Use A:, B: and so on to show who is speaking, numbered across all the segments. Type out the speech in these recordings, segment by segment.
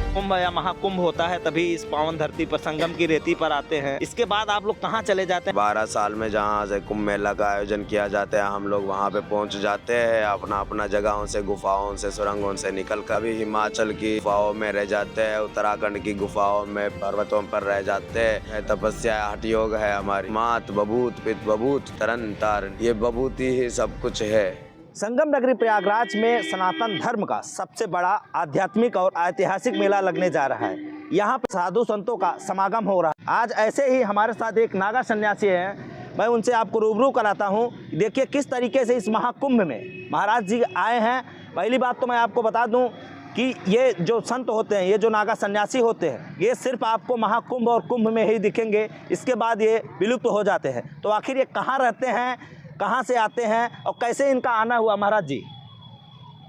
A: कुंभ या महाकुंभ होता है तभी इस पावन धरती पर संगम की रेती पर आते हैं। इसके बाद आप लोग कहाँ चले जाते हैं?
B: 12 साल में जहाँ से कुंभ मेला का आयोजन किया जाता है, हम लोग वहाँ पे पहुँच जाते हैं। अपना अपना जगहों से, गुफाओं से, सुरंगों से निकल कर कभी हिमाचल की गुफाओं में रह जाते हैं, उत्तराखंड की गुफाओं में, पर्वतों पर रह जाते हैं। तपस्या हठ योग है हमारी। मात बभूत पित बभूत तरन तारण, ये बभूति ही सब कुछ है।
A: संगम नगरी प्रयागराज में सनातन धर्म का सबसे बड़ा आध्यात्मिक और ऐतिहासिक मेला लगने जा रहा है। यहाँ पर साधु संतों का समागम हो रहा है। आज ऐसे ही हमारे साथ एक नागा सन्यासी हैं, मैं उनसे आपको रूबरू कराता हूँ। देखिए किस तरीके से इस महाकुंभ में महाराज जी आए हैं। पहली बात तो मैं आपको बता दूँ कि ये जो संत होते हैं, ये जो नागा सन्यासी होते हैं, ये सिर्फ आपको महाकुंभ और कुंभ में ही दिखेंगे। इसके बाद ये विलुप्त हो जाते हैं। तो आखिर ये कहाँ रहते हैं, कहाँ से आते हैं और कैसे इनका आना हुआ महाराज जी?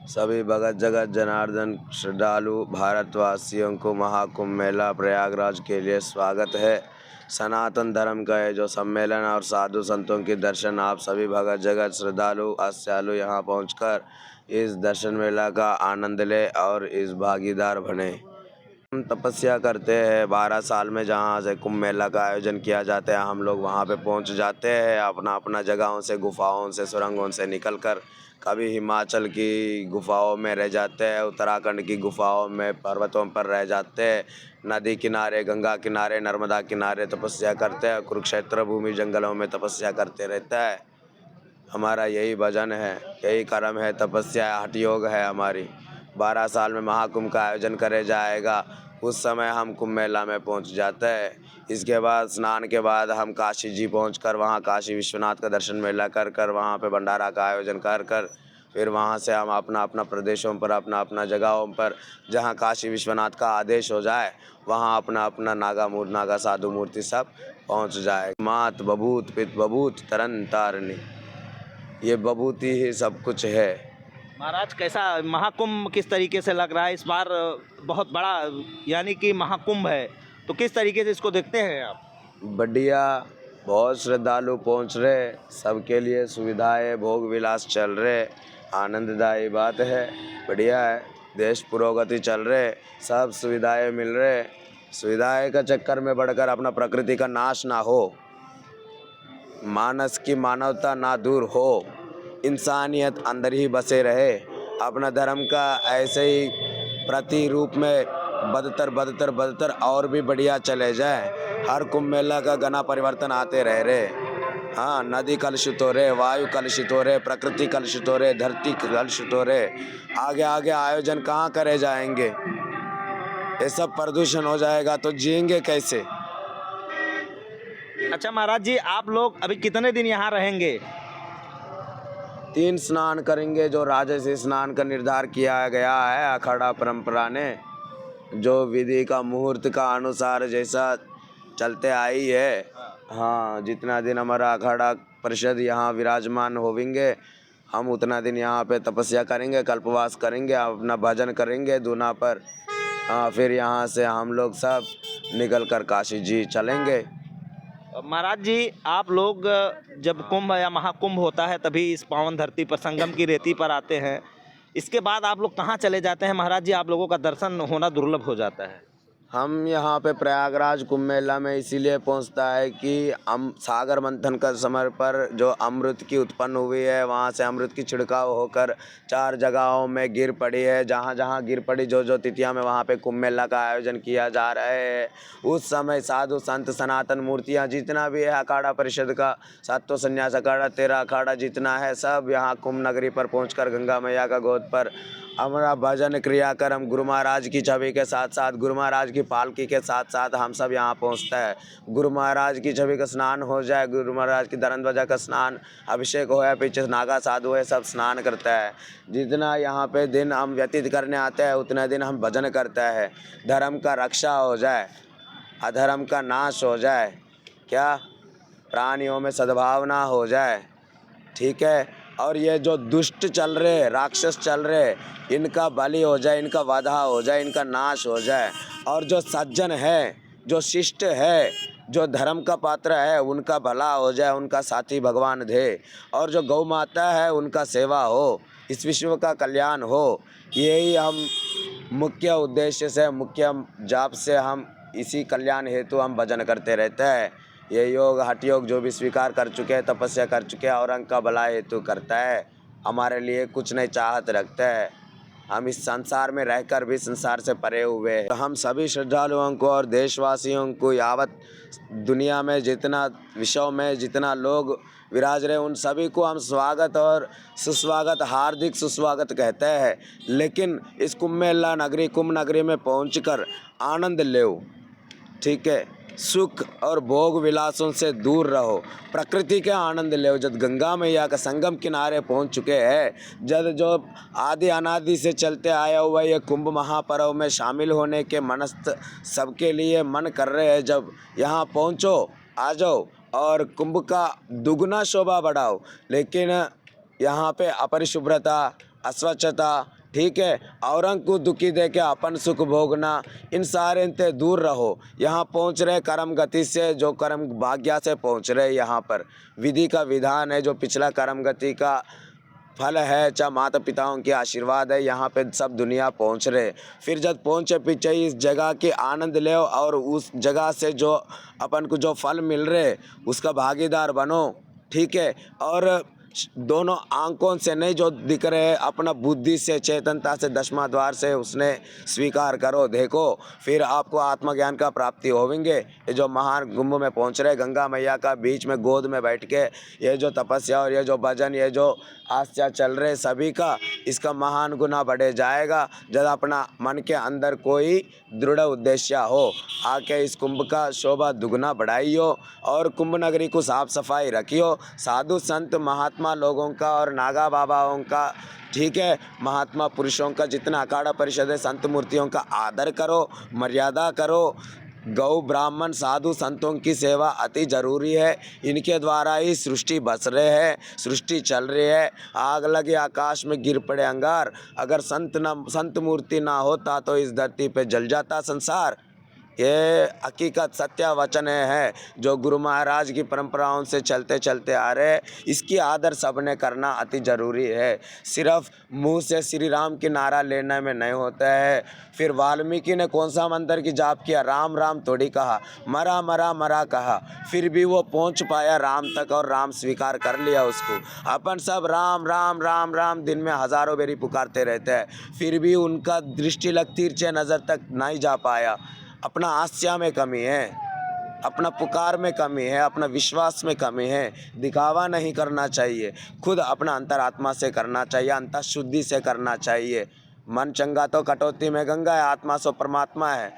B: सभी भगत जगत जनार्दन श्रद्धालु भारतवासियों को महाकुंभ मेला प्रयागराज के लिए स्वागत है। सनातन धर्म का ये जो सम्मेलन और साधु संतों के दर्शन, आप सभी भगत जगत श्रद्धालु आस्यालु यहाँ पहुँचकर इस दर्शन मेला का आनंद ले और इस भागीदार बने। हम तपस्या करते हैं। 12 साल में जहाँ से कुंभ मेला का आयोजन किया जाता है, हम लोग वहाँ पे पहुँच जाते हैं। अपना अपना जगहों से, गुफाओं से, सुरंगों से निकल कर कभी हिमाचल की गुफाओं में रह जाते हैं, उत्तराखंड की गुफाओं में, पर्वतों पर रह जाते हैं, नदी किनारे, गंगा किनारे, नर्मदा किनारे तपस्या करते हैं। कुरुक्षेत्र भूमि जंगलों में तपस्या करते रहता है। हमारा यही भजन है, यही कर्म है, तपस्या हठ योग है हमारी। 12 साल में महाकुंभ का आयोजन करे जाएगा, उस समय हम कुंभ मेला में पहुंच जाते हैं। इसके बाद स्नान के बाद हम काशी जी पहुंचकर वहां काशी विश्वनाथ का दर्शन मेला कर कर वहां पे भंडारा का आयोजन कर कर फिर वहां से हम अपना अपना प्रदेशों पर, अपना अपना जगहों पर, जहां काशी विश्वनाथ का आदेश हो जाए, वहां अपना अपना नागा साधु मूर्ति सब पहुँच जाए। मात बभूत पित बभूत तरन तारणी, ये बभूति ही सब कुछ है।
A: महाराज कैसा महाकुंभ किस तरीके से लग रहा है? इस बार बहुत बड़ा यानी कि महाकुंभ है, तो किस तरीके से इसको देखते हैं आप?
B: बढ़िया, बहुत श्रद्धालु पहुंच रहे, सबके लिए सुविधाएं, भोग विलास चल रहे, आनंददायी बात है, बढ़िया है। देश पुरोगति चल रहे, सब सुविधाएं मिल रहे। सुविधाएं का चक्कर में बढ़कर अपना प्रकृति का नाश ना हो, मानस की मानवता ना दूर हो, इंसानियत अंदर ही बसे रहे, अपना धर्म का ऐसे ही प्रतिरूप में बदतर और भी बढ़िया चले जाए। हर कुंभ मेला का घना परिवर्तन आते रह रहे। हाँ, नदी कलुषित हो रहे, वायु कलुषित हो रहे, प्रकृति कलुषित हो रहे, धरती कलुषित हो रहे। आगे आगे आयोजन कहाँ करे जाएंगे? ये सब प्रदूषण हो जाएगा तो जिएंगे कैसे?
A: अच्छा महाराज जी, आप लोग अभी कितने दिन यहाँ रहेंगे?
B: 3 स्नान करेंगे, जो राजसी स्नान का निर्धार किया गया है अखाड़ा परंपरा ने, जो विधि का मुहूर्त का अनुसार जैसा चलते आई है। हाँ, जितना दिन हमारा अखाड़ा परिषद यहाँ विराजमान होवेंगे, हम उतना दिन यहाँ पे तपस्या करेंगे, कल्पवास करेंगे, अपना भजन करेंगे दूना पर। हाँ, फिर यहाँ से हम लोग सब निकल कर काशी जी चलेंगे।
A: महाराज जी, आप लोग जब कुंभ या महाकुंभ होता है तभी इस पावन धरती पर संगम की रेती पर आते हैं। इसके बाद आप लोग कहाँ चले जाते हैं महाराज जी? आप लोगों का दर्शन होना दुर्लभ हो जाता है।
B: हम यहाँ पे प्रयागराज कुंभ मेला में इसीलिए पहुँचता है कि हम सागर मंथन का समय पर जो अमृत की उत्पन्न हुई है, वहाँ से अमृत की छिड़काव होकर 4 जगहों में गिर पड़ी है। जहाँ जहाँ गिर पड़ी, जो तिथियाँ में, वहाँ पे कुंभ मेला का आयोजन किया जा रहा है। उस समय साधु संत सनातन मूर्तियाँ जितना भी है, अखाड़ा परिषद का 7 संन्यास अखाड़ा, 13 अखाड़ा जितना है, सब यहाँ कुंभ नगरी पर पहुँच कर गंगा मैया का गोद पर हमारा भजन क्रियाक्रम गुरु महाराज की छवि के साथ साथ, गुरु महाराज की पालकी के साथ साथ हम सब यहाँ पहुँचते हैं। गुरु महाराज की छवि का स्नान हो जाए, गुरु महाराज की धर्म ध्वजा का स्नान, अभिषेक हो, या पीछे नागा साधु है, सब स्नान करता है। जितना यहाँ पे दिन हम व्यतीत करने आते हैं, उतने दिन हम भजन करते हैं। धर्म का रक्षा हो जाए, अधर्म का नाश हो जाए, क्या प्राणियों में सद्भावना हो जाए, ठीक है। और ये जो दुष्ट चल रहे, राक्षस चल रहे, इनका बलि हो जाए, इनका वधा हो जाए, इनका नाश हो जाए। और जो सज्जन है, जो शिष्ट है, जो धर्म का पात्र है, उनका भला हो जाए, उनका साथी भगवान दे। और जो गौ माता है, उनका सेवा हो, इस विश्व का कल्याण हो। यही हम मुख्य उद्देश्य से, मुख्य जाप से हम इसी कल्याण हेतु हम भजन करते रहते हैं। ये योग हठ योग जो भी स्वीकार कर चुके हैं, तपस्या कर चुके हैं, और अंग का भला हेतु करता है। हमारे लिए कुछ नहीं चाहत रखता है। हम इस संसार में रहकर भी संसार से परे हुए हैं। तो हम सभी श्रद्धालुओं को और देशवासियों को, यावत दुनिया में जितना विश्व में जितना लोग विराज रहे, उन सभी को हम स्वागत और सुस्वागत, हार्दिक सुस्वागत कहते हैं। लेकिन इस कुंभ मेला नगरी, कुंभ नगरी में पहुंचकर आनंद लो, ठीक है। सुख और भोग विलासों से दूर रहो, प्रकृति के आनंद लो। जब गंगा मैया का संगम किनारे पहुंच चुके हैं, जब जो आदि अनादि से चलते आया हुआ ये कुंभ महापर्व में शामिल होने के मनस्थ सबके लिए मन कर रहे हैं, जब यहाँ पहुँचो, आ जाओ और कुंभ का दुगना शोभा बढ़ाओ। लेकिन यहाँ पे अपरिशुभ्रता, अस्वच्छता, ठीक है, औरंग को दुखी दे के अपन सुख भोगना, इन सारे से दूर रहो। यहाँ पहुँच रहे कर्म गति से, जो कर्म भाग्य से पहुँच रहे, यहाँ पर विधि का विधान है, जो पिछला कर्म गति का फल है, चाहे माता पिताओं के आशीर्वाद है, यहाँ पे सब दुनिया पहुँच रहे। फिर जब पहुँचे पीछे इस जगह के आनंद ले और उस जगह से जो अपन को जो फल मिल रहे उसका भागीदार बनो, ठीक है। और दोनों आंखों से नहीं जो दिख रहे, अपना बुद्धि से, चेतनता से, दशमा द्वार से उसने स्वीकार करो, देखो, फिर आपको आत्मज्ञान का प्राप्ति होवेंगे। ये जो महान कुंभ में पहुंच रहे, गंगा मैया का बीच में गोद में बैठ के ये जो तपस्या और ये जो भजन, ये जो आस्था चल रहे सभी का, इसका महान गुना बढ़े जाएगा जब अपना मन के अंदर कोई दृढ़ उद्देश्य हो। आके इस कुंभ का शोभा दुगना बढ़ाइयो और कुंभ नगरी को साफ सफाई रखियो। साधु संत महात्मा लोगों का और नागा बाबाओं का, ठीक है, महात्मा पुरुषों का जितना अखाड़ा परिषद है, संत मूर्तियों का आदर करो, मर्यादा करो। गौ ब्राह्मण साधु संतों की सेवा अति जरूरी है। इनके द्वारा ही सृष्टि बस रहे है, सृष्टि चल रही है। आग लगे आकाश में गिर पड़े अंगार, अगर संत मूर्ति ना होता तो इस धरती पे जल जाता संसार। ये हकीकत सत्य वचन है जो गुरु महाराज की परंपराओं से चलते चलते आ रहे। इसकी आदर सबने करना अति ज़रूरी है। सिर्फ मुंह से श्री राम की नारा लेने में नहीं होता है। फिर वाल्मीकि ने कौन सा मंत्र की जाप किया, राम राम थोड़ी कहा, मरा मरा मरा कहा, फिर भी वो पहुंच पाया राम तक और राम स्वीकार कर लिया उसको। अपन सब राम राम राम राम दिन में हज़ारों बेरी पुकारते रहते हैं, फिर भी उनका दृष्टि लग तिरछे नज़र तक नहीं जा पाया। अपना आस्था में कमी है, अपना पुकार में कमी है, अपना विश्वास में कमी है। दिखावा नहीं करना चाहिए, खुद अपना अंतरात्मा से करना चाहिए, अंतर शुद्धि से करना चाहिए। मन चंगा तो कटौती में गंगा है, आत्मा सो परमात्मा है।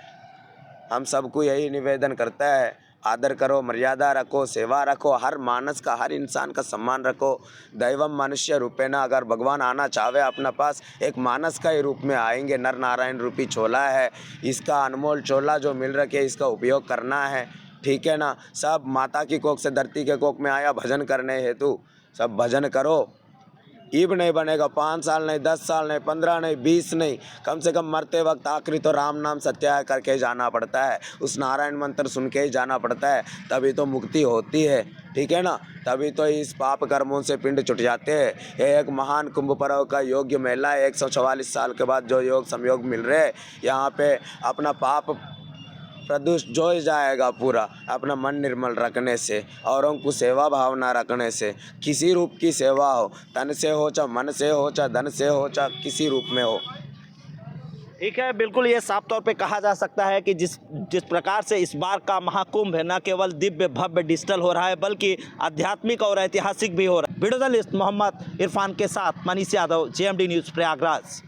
B: हम सबको यही निवेदन करता है, आदर करो, मर्यादा रखो, सेवा रखो, हर मानस का, हर इंसान का सम्मान रखो। दैवम मनुष्य रूपेण, अगर भगवान आना चाहे अपना पास, एक मानस का ही रूप में आएंगे। नर नारायण रूपी चोला है, इसका अनमोल चोला जो मिल रखे है, इसका उपयोग करना है, ठीक है ना। सब माता की कोख से धरती के कोख में आया भजन करने हेतु, सब भजन करो। ईब नहीं बनेगा, 5 साल नहीं, 10 साल नहीं, 15 नहीं, 20 नहीं, कम से कम मरते वक्त आखिरी तो राम नाम सत्याग्रह करके जाना पड़ता है, उस नारायण मंत्र सुन के ही जाना पड़ता है, तभी तो मुक्ति होती है, ठीक है ना। तभी तो इस पाप कर्मों से पिंड छुट जाते हैं। ये एक महान कुंभ पर्व का योग्य मेला है। 144 साल के बाद जो योग संयोग मिल रहे हैं, यहाँ पे अपना पाप प्रदूष जो जाएगा पूरा, अपना मन निर्मल रखने से, औरों को सेवा भावना रखने से। किसी रूप की सेवा हो, तन से हो, चाहे मन से हो, चाहे धन से हो, चाहे किसी रूप में हो।
A: ठीक है, बिल्कुल ये साफ तौर पे कहा जा सकता है कि जिस प्रकार से इस बार का महाकुंभ है, न केवल दिव्य भव्य डिजिटल हो रहा है, बल्कि आध्यात्मिक और ऐतिहासिक भी हो रहा है। वीडियो जर्नलिस्ट मोहम्मद इरफान के साथ मनीष यादव, JMD न्यूज़, प्रयागराज।